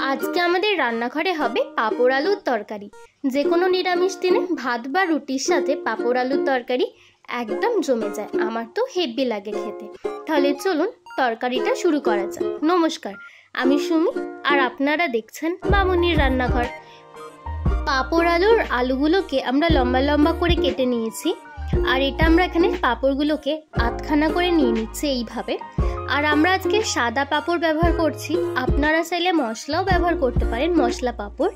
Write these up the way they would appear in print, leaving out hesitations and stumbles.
আজকে আমাদের রান্নাঘরে হবে পাঁপড় আলুর তরকারি। যে কোনো নিরামিষ দিনে ভাত বা রুটির সাথে পাঁপড় আলুর তরকারি একদম জমে যায়। আমার তো হেব্বি লাগে খেতে। তাহলে চলুন তরকারিটা শুরু করা যাক। নমস্কার, আমি সুমি আর আপনারা দেখছেন মামনির রান্নাঘর। পাঁপড় আলুর আলুগুলোকে আমরা লম্বা লম্বা করে কেটে নিয়েছি, আর এটা আমরা এখানে পাঁপড়গুলোকে আধখানা করে নিয়ে নিচ্ছি এইভাবে। আর আমরা আজকে সাদা পাঁপড় ব্যবহার করছি, আপনারা চাইলে মশলাও ব্যবহার করতে পারেন, মশলা পাঁপড়,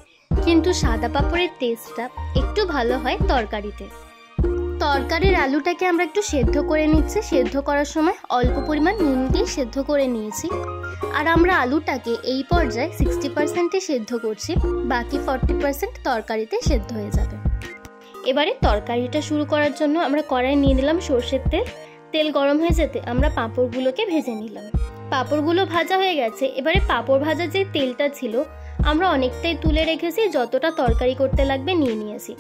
কিন্তু সাদা পাঁপড়ের টেস্টটা একটু ভালো হয় তরকারিতে। তরকারির আলুটাকে আমরা একটু সেদ্ধ করে নিচ্ছি। সেদ্ধ করার সময় অল্প পরিমাণ নুন দিয়ে সেদ্ধ করে নিয়েছি। আর আমরা আলুটাকে এই পর্যায়ে 60% সেদ্ধ করছি, বাকি 40% তরকারিতে সেদ্ধ হয়ে যাবে। এবারে তরকারিটা শুরু করার জন্য আমরা কড়াই নিয়ে নিলাম সর্ষের তেল। তেল গরম হয়ে যেতে আমরা পাঁপড়গুলোকে ভেজে নিলাম। পাঁপড়গুলো ভাজা হয়ে গেছে। এবারে পাঁপড় ভাজা যে তেলটা ছিল আমরা অনেকটাই তুলে রেখেছি, যতটা তরকারি করতে লাগবে নিয়ে নিয়েছি।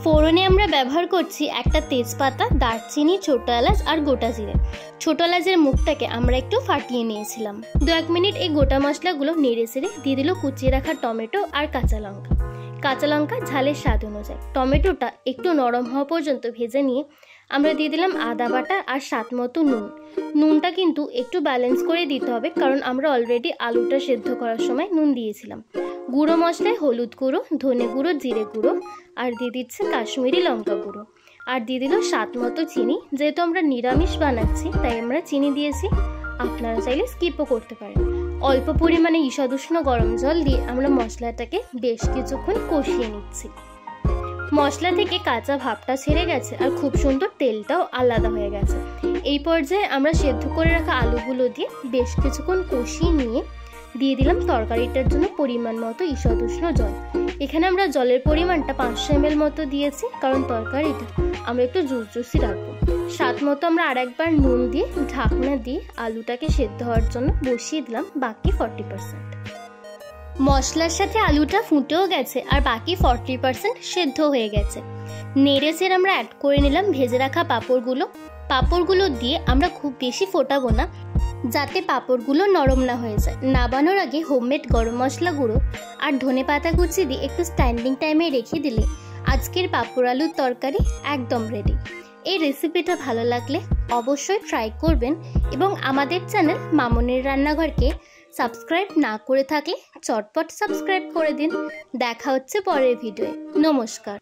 ফোড়নে আমরা ব্যবহার করছি একটা তেজপাতা, দারচিনি, ছোট এলাচ আর গোটা জিরে। ছোট এলাচের মুখটাকে আমরা একটু ফাটিয়ে নিয়েছিলাম। 2-1 মিনিট এই গোটা মশলাগুলো নেড়ে চেড়ে দিয়ে দিল কুচিয়ে রাখা টমেটো আর কাঁচা লঙ্কা। কাঁচা লঙ্কা ঝালের স্বাদ অনুযায়ী। টমেটোটা একটু নরম হওয়া পর্যন্ত ভেজে নিয়ে আমরা দিয়ে দিলাম আদা বাটা আর স্বাদ মতো নুন। নুনটা কিন্তু একটু ব্যালেন্স করে দিতে হবে, কারণ আমরা অলরেডি আলুটা সেদ্ধ করার সময় নুন দিয়েছিলাম। গুঁড়ো মশলায় হলুদ গুঁড়ো, ধনে গুঁড়ো, জিরে গুঁড়ো, আর দিয়ে দিচ্ছে কাশ্মীরি লঙ্কা গুঁড়ো, আর দিয়ে দিল স্বাদ মতো চিনি। যেহেতু আমরা নিরামিষ বানাচ্ছি তাই আমরা চিনি দিয়েছি, আপনারা চাইলে স্কিপও করতে পারেন। অল্প পরিমাণে ঈষৎ উষ্ণ গরম জল দিয়ে আমরা মশলাটাকে বেশ কিছুক্ষণ কষিয়ে নিচ্ছি। মশলা থেকে কাঁচা ভাবটা ছেড়ে গেছে আর খুব সুন্দর তেলটাও আলাদা হয়ে গেছে। এই পর্যায়ে আমরা সেদ্ধ করে রাখা আলুগুলো দিয়ে বেশ কিছুক্ষণ কষিয়ে নিয়ে দিয়ে দিলাম তরকারিটার জন্য পরিমাণ মতো ঈষৎ উষ্ণ জল। এখানে আমরা জলের পরিমাণটা 500 ml মতো দিয়েছি, কারণ তরকারিটা আমরা একটু জুসি রাখবো। স্বাদ মতো আমরা আরেকবার নুন দিয়ে ঢাকনা দিয়ে আলুটাকে সেদ্ধ হওয়ার জন্য বসিয়ে দিলাম বাকি 40%। মশলার সাথে আলুটা ফুটেও গেছে আর বাকি 40% সেদ্ধ হয়ে গেছে। নেড়ে চেড়ে আমরা অ্যাড করে নিলাম ভেজে রাখা পাঁপড়গুলো। পাঁপড়গুলো দিয়ে আমরা খুব বেশি ফোটাবো না, যাতে পাঁপড়গুলো নরম না হয়ে যায়। নাবানোর আগে হোমমেড গরম মশলা গুঁড়ো আর ধনে পাতা কুচি দিয়ে একটু স্ট্যান্ডিং টাইমে রেখে দিলে আজকের পাঁপড় আলুর তরকারি একদম রেডি। এই রেসিপিটা ভালো লাগলে অবশ্যই ট্রাই করবেন, এবং আমাদের চ্যানেল মামনির রান্নাঘরকে সাবস্ক্রাইব না করে থাকলে চটপট সাবস্ক্রাইব করে দিন। দেখা হচ্ছে পরের ভিডিওয়ে। নমস্কার।